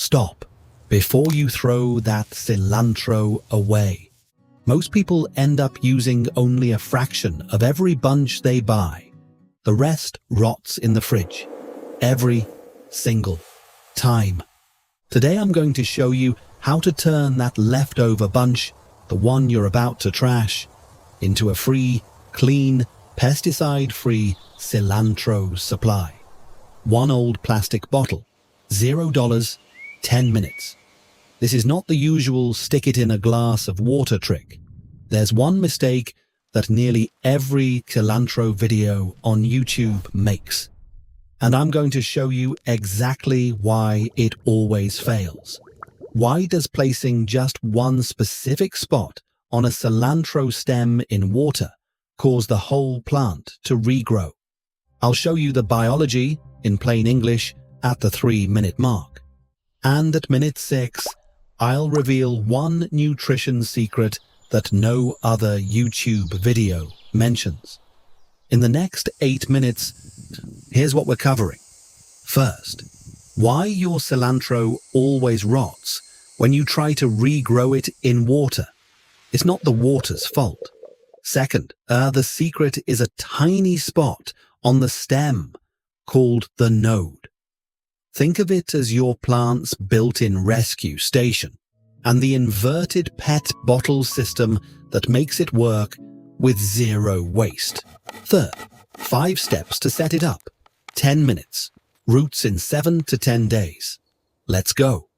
Stop before you throw that cilantro away. Most people end up using only a fraction of every bunch they buy. The rest rots in the fridge. Every single time. Today I'm going to show you how to turn that leftover bunch, the one you're about to trash, into a free, clean, pesticide-free cilantro supply. One old plastic bottle, $0, 10 minutes. This is not the usual stick it in a glass of water trick. There's one mistake that nearly every cilantro video on YouTube makes. And I'm going to show you exactly why it always fails. Why does placing just one specific spot on a cilantro stem in water cause the whole plant to regrow? I'll show you the biology in plain English at the 3-minute mark. And at minute 6, I'll reveal one nutrition secret that no other YouTube video mentions. In the next 8 minutes, here's what we're covering. First, why your cilantro always rots when you try to regrow it in water. It's not the water's fault. Second, the secret is a tiny spot on the stem called the node. Think of it as your plant's built-in rescue station and the inverted PET bottle system that makes it work with zero waste. Third, 5 steps to set it up. 10 minutes. Roots in 7 to 10 days. Let's go.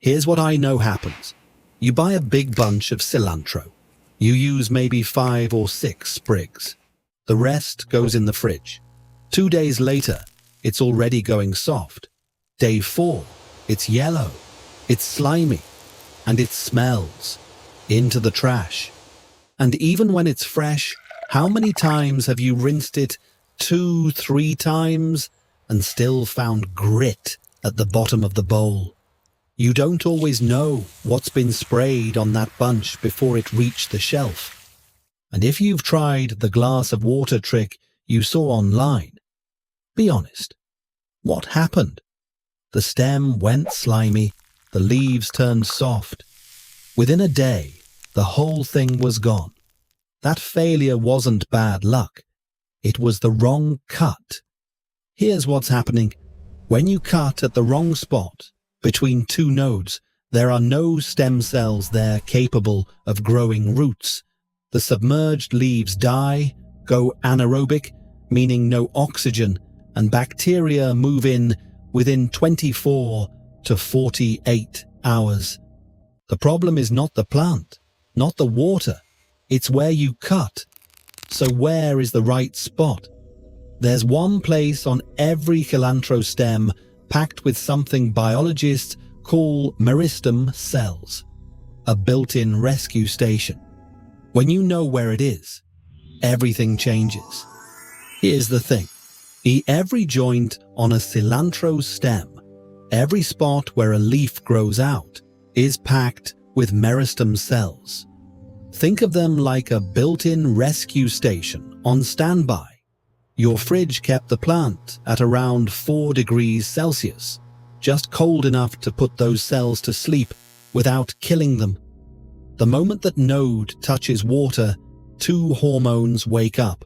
Here's what I know happens. You buy a big bunch of cilantro. You use maybe 5 or 6 sprigs. The rest goes in the fridge. 2 days later, it's already going soft. Day 4, it's yellow, it's slimy, and it smells. Into the trash. And even when it's fresh, how many times have you rinsed it? 2, 3 times and still found grit at the bottom of the bowl? You don't always know what's been sprayed on that bunch before it reached the shelf. And if you've tried the glass of water trick you saw online, be honest. What happened? The stem went slimy, the leaves turned soft. Within a day, the whole thing was gone. That failure wasn't bad luck. It was the wrong cut. Here's what's happening. When you cut at the wrong spot, between 2 nodes, there are no stem cells there capable of growing roots. The submerged leaves die, go anaerobic, meaning no oxygen, and bacteria move in within 24 to 48 hours. The problem is not the plant, not the water. It's where you cut. So where is the right spot? There's one place on every cilantro stem packed with something biologists call meristem cells, a built-in rescue station. When you know where it is, everything changes. Here's the thing. Every joint on a cilantro stem, every spot where a leaf grows out, is packed with meristem cells. Think of them like a built-in rescue station on standby. Your fridge kept the plant at around 4 degrees Celsius, just cold enough to put those cells to sleep without killing them. The moment that node touches water, 2 hormones wake up,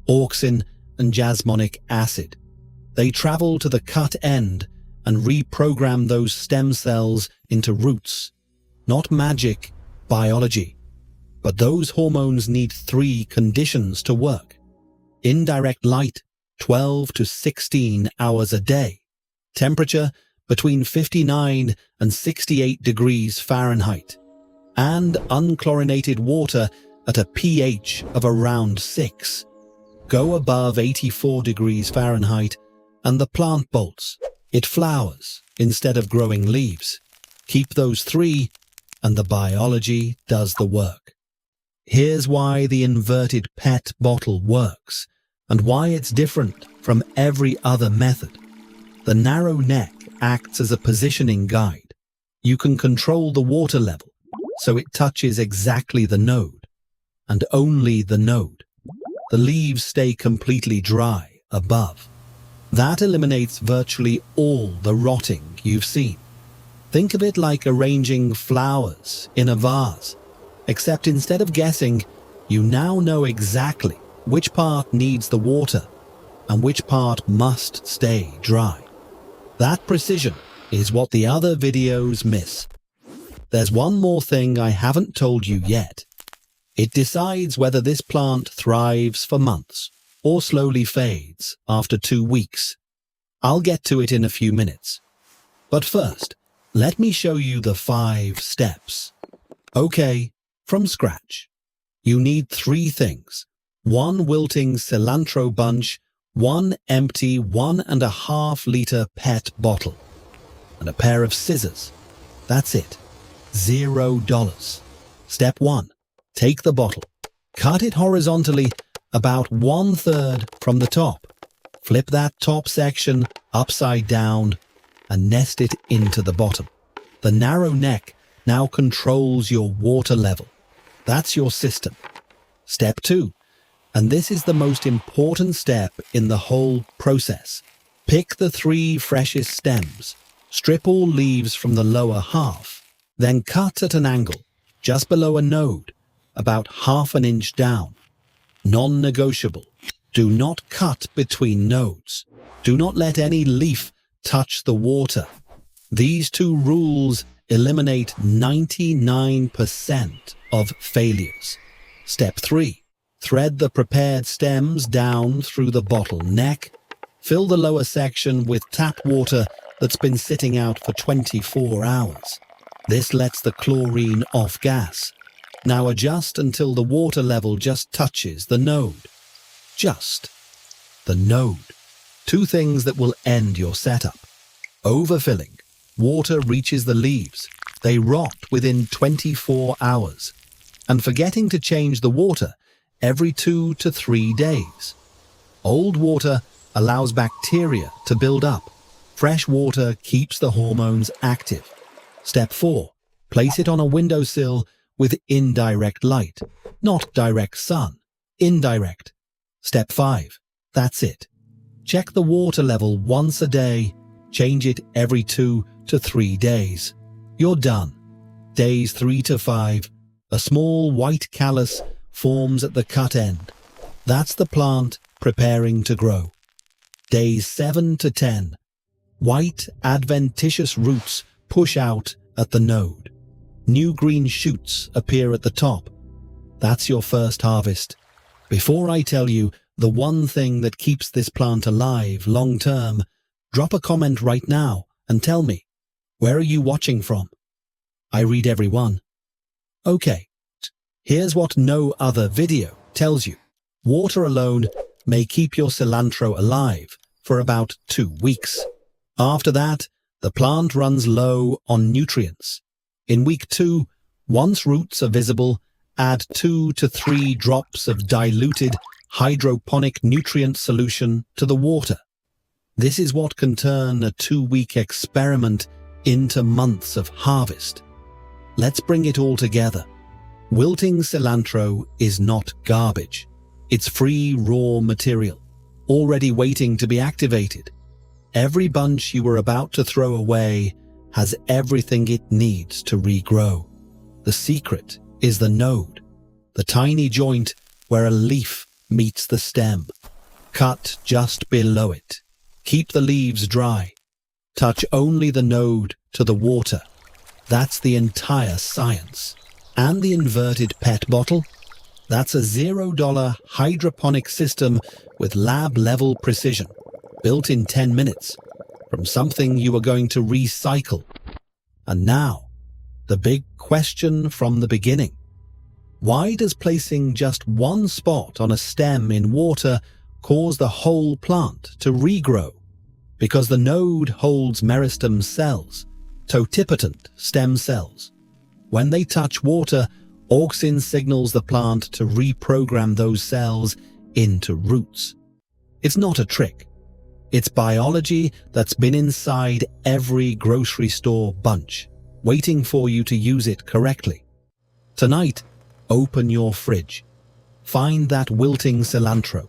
auxin and jasmonic acid. They travel to the cut end and reprogram those stem cells into roots. Not magic, biology. But those hormones need 3 conditions to work. Indirect light, 12 to 16 hours a day. Temperature between 59 and 68 degrees Fahrenheit. And unchlorinated water at a pH of around 6. Go above 84 degrees Fahrenheit and the plant bolts. It flowers instead of growing leaves. Keep those 3 and the biology does the work. Here's why the inverted PET bottle works and why it's different from every other method. The narrow neck acts as a positioning guide. You can control the water level so it touches exactly the node and only the node. The leaves stay completely dry above. That eliminates virtually all the rotting you've seen. Think of it like arranging flowers in a vase, except instead of guessing, you now know exactly which part needs the water and which part must stay dry. That precision is what the other videos miss. There's one more thing I haven't told you yet. It decides whether this plant thrives for months or slowly fades after 2 weeks. I'll get to it in a few minutes. But first, let me show you the 5 steps. Okay, from scratch. You need 3 things. 1 wilting cilantro bunch, 1 empty 1.5 liter PET bottle, and a pair of scissors. That's it. $0. Step 1. Take the bottle. Cut it horizontally about 1/3 from the top. Flip that top section upside down and nest it into the bottom. The narrow neck now controls your water level. That's your system. Step 2. And this is the most important step in the whole process. Pick the 3 freshest stems. Strip all leaves from the lower half. Then cut at an angle, just below a node, about 1/2 inch down. Non-negotiable. Do not cut between nodes. Do not let any leaf touch the water. These 2 rules eliminate 99% of failures. Step 3. Thread the prepared stems down through the bottle neck. Fill the lower section with tap water that's been sitting out for 24 hours. This lets the chlorine off gas. Now adjust until the water level just touches the node. Just the node. 2 things that will end your setup. Overfilling. Water reaches the leaves. They rot within 24 hours. And forgetting to change the water every 2 to 3 days. Old water allows bacteria to build up. Fresh water keeps the hormones active. Step 4. Place it on a windowsill with indirect light. Not direct sun. Indirect. Step 5. That's it. Check the water level once a day. Change it every 2 to 3 days. You're done. Days 3 to 5. A small white callus forms at the cut end. That's the plant preparing to grow. Days 7 to 10. White adventitious roots push out at the node. New green shoots appear at the top. That's your first harvest. Before I tell you the one thing that keeps this plant alive long term, drop a comment right now and tell me, where are you watching from? I read every one. Okay, here's what no other video tells you. Water alone may keep your cilantro alive for about 2 weeks. After that, the plant runs low on nutrients. In week 2, once roots are visible, add 2 to 3 drops of diluted hydroponic nutrient solution to the water. This is what can turn a 2-week experiment into months of harvest. Let's bring it all together. Wilting cilantro is not garbage. It's free raw material, already waiting to be activated. Every bunch you were about to throw away has everything it needs to regrow. The secret is the node, the tiny joint where a leaf meets the stem. Cut just below it. Keep the leaves dry. Touch only the node to the water. That's the entire science. And the inverted PET bottle? That's a $0 hydroponic system with lab-level precision, built in 10 minutes, from something you are going to recycle. And now, the big question from the beginning. Why does placing just one spot on a stem in water cause the whole plant to regrow? Because the node holds meristem cells, totipotent stem cells. When they touch water, auxin signals the plant to reprogram those cells into roots. It's not a trick. It's biology that's been inside every grocery store bunch, waiting for you to use it correctly. Tonight, open your fridge. Find that wilting cilantro.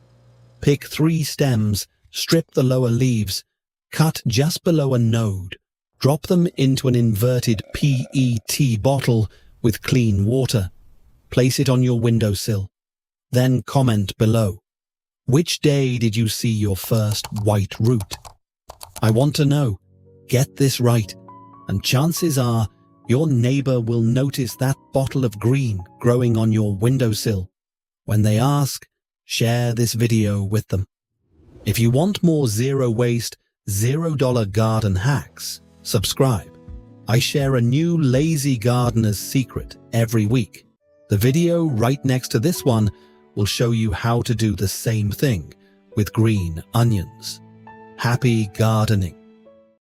Pick 3 stems, strip the lower leaves, cut just below a node, Drop them into an inverted PET bottle with clean water. Place it on your windowsill. Then comment below. Which day did you see your first white root? I want to know. Get this right, and chances are your neighbor will notice that bottle of green growing on your windowsill. When they ask, share this video with them. If you want more zero-waste, $0 garden hacks, subscribe. I share a new lazy gardener's secret every week. The video right next to this one will show you how to do the same thing with green onions. Happy gardening!